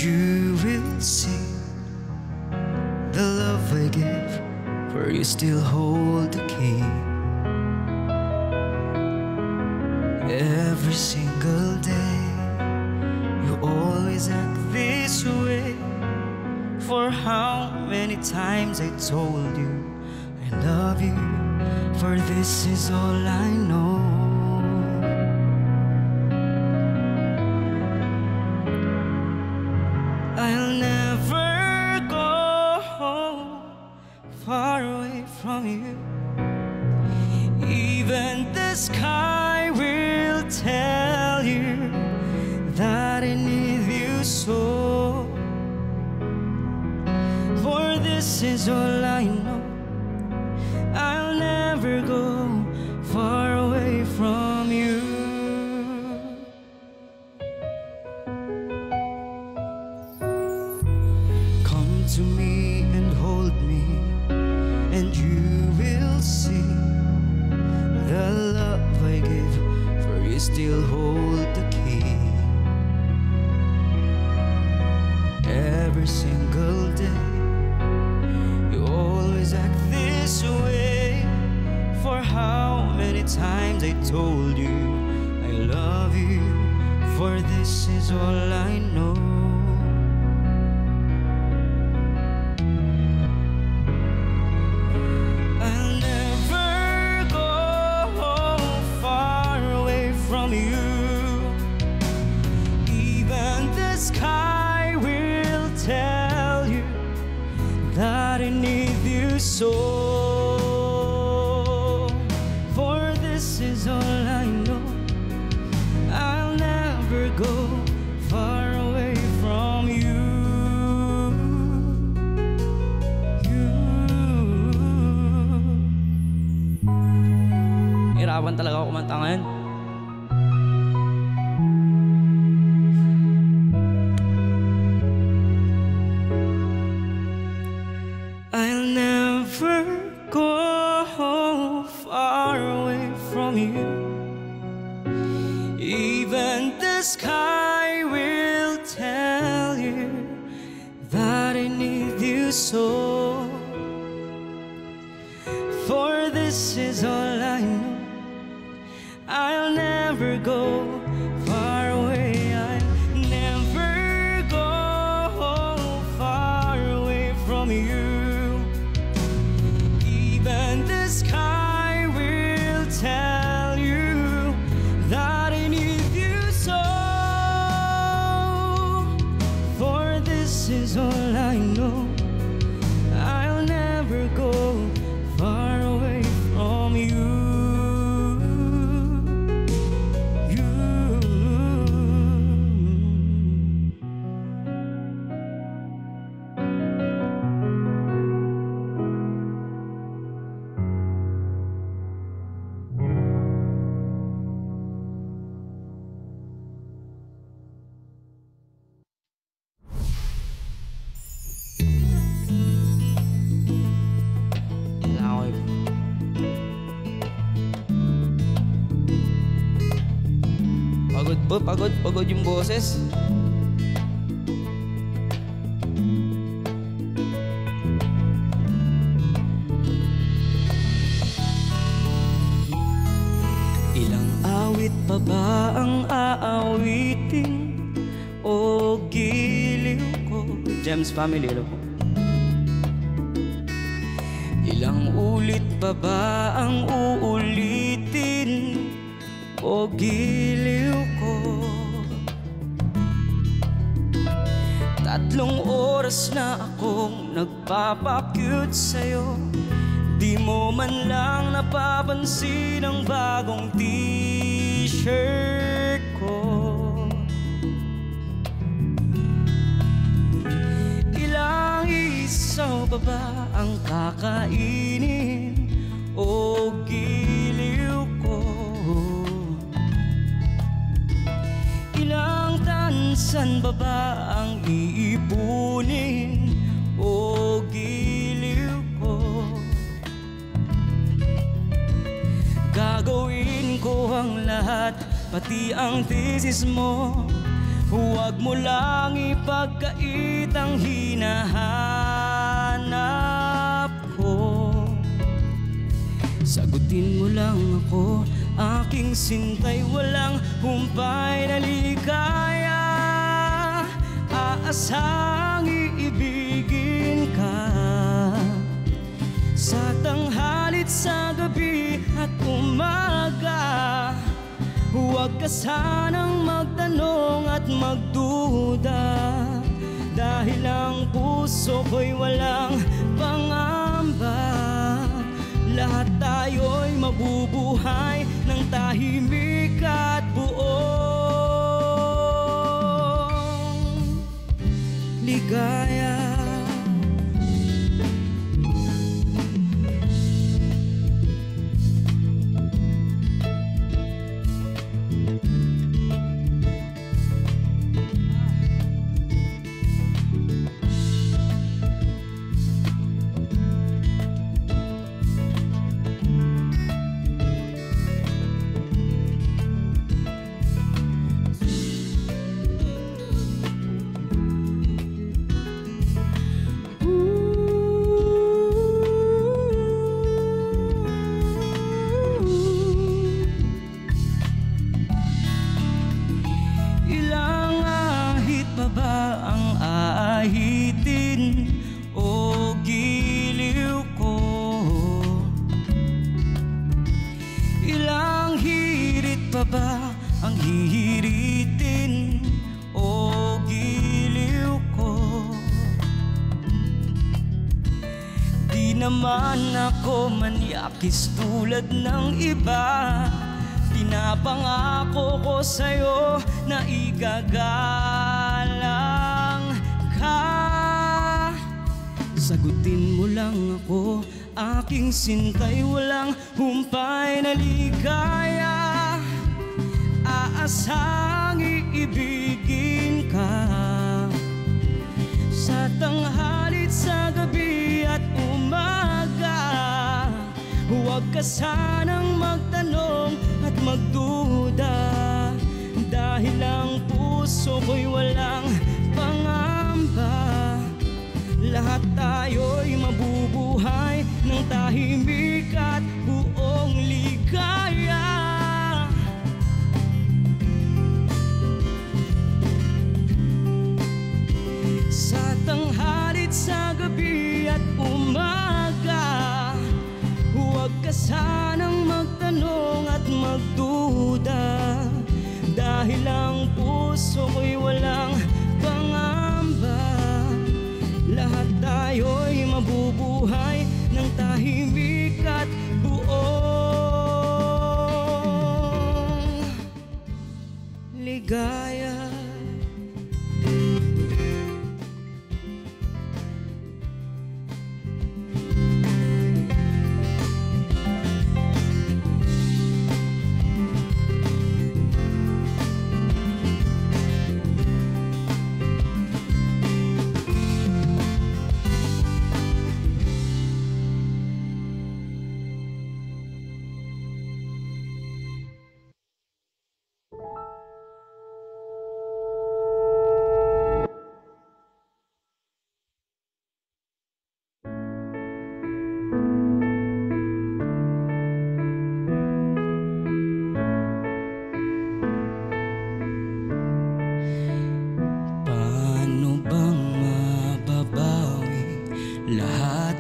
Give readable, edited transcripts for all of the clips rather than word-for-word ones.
you will see the love I give, for you still hold the key. Every single day you always act this way. For how many times I told you I love you, for this is all I know. I'll never go far away from you. Even the sky will tell you that I need you so. For this is all I know. I'll never go far away from you. Come to me and hold me, and you will see the love I give, for you still hold the key. Every single day you always act this way. For how many times I told you I love you, for this is all I know. I'll never go far away from you. Even the sky will tell you that I need you so. For this is all I know. I'll never go far away from you. Hirapan talaga ako kumanta ngayon. I'll never go far away from you. Even the sky will tell you that I need you so. For this is all I know. I'll never go far away. I'll never go far away from you. Even the sky will tell you that I need you so. For this is all I know. I'll never go far away from you. Pagod yung boses. Ilang awit pa ba ang aawitin o giliw ko? Gems Family, hello po. Ilang ulit pa ba ang uulitin o giliw ko? 3 oras na akong nagpapakyut sa'yo, di mo man lang napapansin ang bagong t-shirt ko. Ilang isaw pa ba ang kakainin o giliw ko? Ilang tansan ba ba ang iipunin o giliw ko? Gagawin ko ang lahat, pati ang thesis mo, Huwag mo lang ipagkait ang hinahanap ko. Sagutin mo lang ako, aking sintay, walang humpay na ligaya. Aasang iibigin ka sa tanghali't sa gabi at umaga. Huwag ka sanang magtanong at magduda, dahil ang puso ko'y walang pangamba. Lahat tayo'y mabubuhay ng tahimik at buong ligaya. Ang hihiritin o giliw ko. Di naman ako manyakis tulad ng iba. Pinapangako ko sa'yo na igagalang ka. Sagutin mo lang ako, aking sintay, walang humpay na ligaya. Aasang iibigin ka sa tanghali't sa gabi at umaga. Huwag ka sanang magtanong at magduda, dahil ang puso ko'y walang pangamba. Lahat tayo'y mabubuhay ng tahimik at buong ligaya. Sa tanghali't sa gabi at umaga, huwag ka sanang magtanong at magduda, dahil ang puso ko'y walang pangamba. Lahat tayo'y mabubuhay ng tahimik at buong ligaya.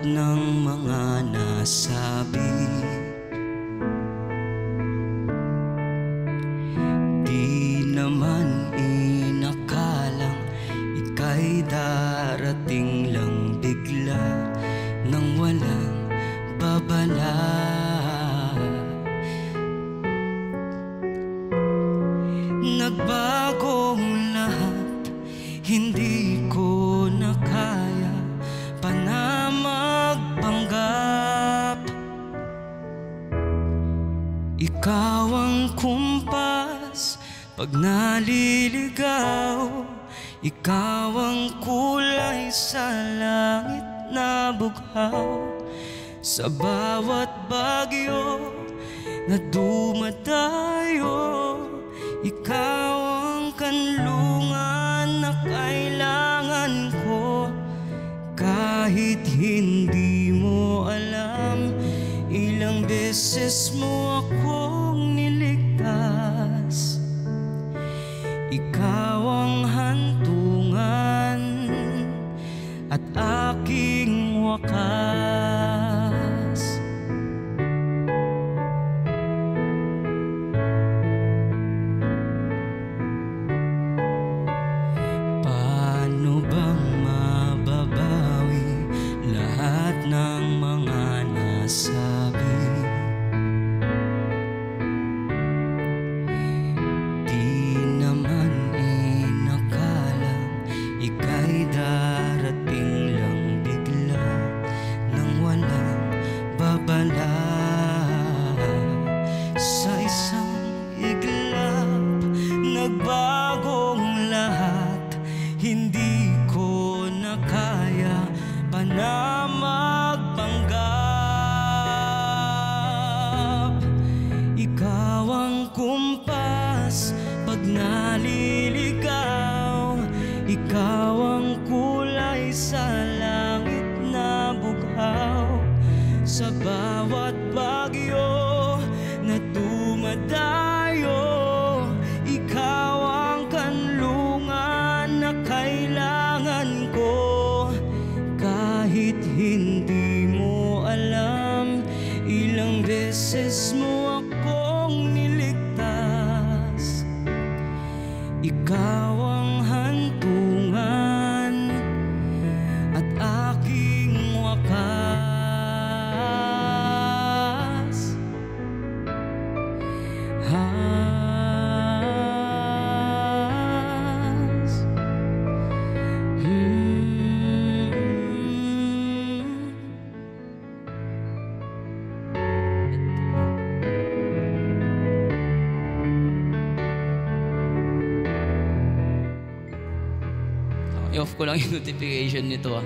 Ng mga nasabi, di naman inakalang ika'y darating lang bigla nang walang babala. Nagbago lahat, hindi ko na kaya pa na magpanggap. Ikaw ang kumpas pag naliligaw, ikaw ang kulay sa langit na bughaw. Sa bawat bagyo na dumadayo, ikaw ang kanlungan at aking wakas. Paano bang mababawi lahat ng mga nasabi? Di naman inakalang ika'y darating lang bigla nang walang babala. Sa isang iglap, nagbagong lahat. Hindi ko na kaya pa na magpanggap. Ikaw ang kumpas pag naliligaw. Ikaw ang kulay sa langit na bughaw. Sa bawat bagyo na dumadayo, ikaw ang kanlungan na kailangan ko. Kahit hindi mo alam, ilang beses mo akong niligtas. Ikaw ang hantungan at aking wakas. I-off ko lang yung notification nito